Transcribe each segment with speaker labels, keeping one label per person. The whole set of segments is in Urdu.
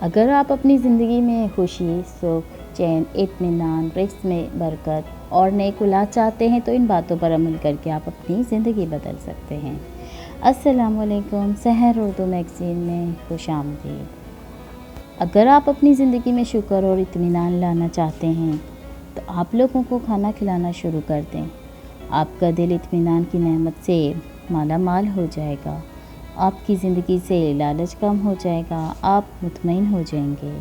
Speaker 1: اگر آپ اپنی زندگی میں خوشی، سکھ، چین، اطمینان، رزق میں برکت اور نیک اولاد چاہتے ہیں تو ان باتوں پر عمل کر کے آپ اپنی زندگی بدل سکتے ہیں۔ السلام علیکم، سحر اردو میگزین میں خوش آمدید۔ اگر آپ اپنی زندگی میں شکر اور اطمینان لانا چاہتے ہیں تو آپ لوگوں کو کھانا کھلانا شروع کر دیں۔ آپ کا دل اطمینان کی نعمت سے مالا مال ہو جائے گا، آپ کی زندگی سے لالچ کم ہو جائے گا، آپ مطمئن ہو جائیں گے۔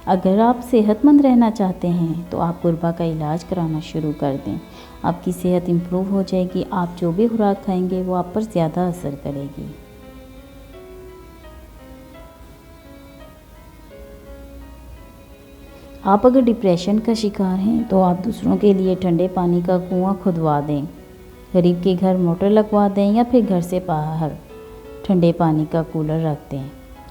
Speaker 1: اگر آپ صحت مند رہنا چاہتے ہیں تو آپ غربا کا علاج کرانا شروع کر دیں۔ آپ کی صحت امپروو ہو جائے گی، آپ جو بھی خوراک کھائیں گے وہ آپ پر زیادہ اثر کرے گی۔ آپ اگر ڈپریشن کا شکار ہیں تو آپ دوسروں کے لیے ٹھنڈے پانی کا کنواں کھدوا دیں، غریب کے گھر موٹر لگوا دیں یا پھر گھر سے باہر ٹھنڈے پانی کا کولر رکھ دیں۔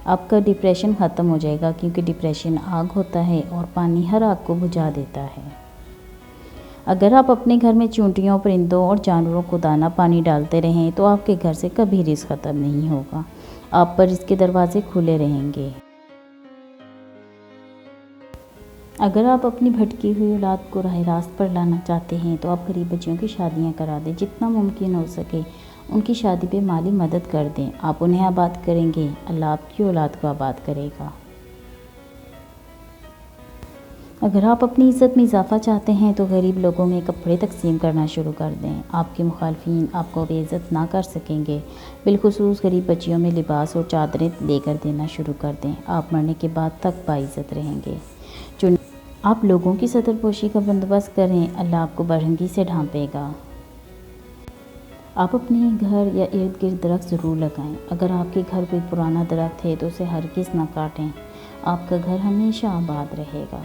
Speaker 1: آپ کا ڈپریشن ختم ہو جائے گا، کیونکہ ڈپریشن آگ ہوتا ہے اور پانی ہر آگ کو بجھا دیتا ہے۔ اگر آپ اپنے گھر میں چونٹیوں، پرندوں اور جانوروں کو دانہ پانی ڈالتے رہیں تو آپ کے گھر سے کبھی رزق ختم نہیں ہوگا، آپ پر رزق کے دروازے کھلے رہیں گے۔ اگر آپ اپنی بھٹکی ہوئی اولاد کو راہ راست پر لانا چاہتے ہیں تو آپ غریب بچیوں کی شادیاں کرا دیں، جتنا ممکن ہو سکے ان کی شادی پہ مالی مدد کر دیں۔ آپ انہیں آباد کریں گے، اللہ آپ کی اولاد کو آباد کرے گا۔ اگر آپ اپنی عزت میں اضافہ چاہتے ہیں تو غریب لوگوں میں کپڑے تقسیم کرنا شروع کر دیں، آپ کے مخالفین آپ کو بے عزت نہ کر سکیں گے۔ بالخصوص غریب بچیوں میں لباس اور چادریں لے کر دینا شروع کر دیں، آپ مرنے کے بعد تک باعزت رہیں گے۔ آپ لوگوں کی ستر پوشی کا بندوبست کریں، اللہ آپ کو برہنگی سے ڈھانپے گا۔ آپ اپنے گھر یا ارد گرد درخت ضرور لگائیں، اگر آپ کے گھر کوئی پرانا درخت ہے تو اسے ہرگز نہ کاٹیں، آپ کا گھر ہمیشہ آباد رہے گا۔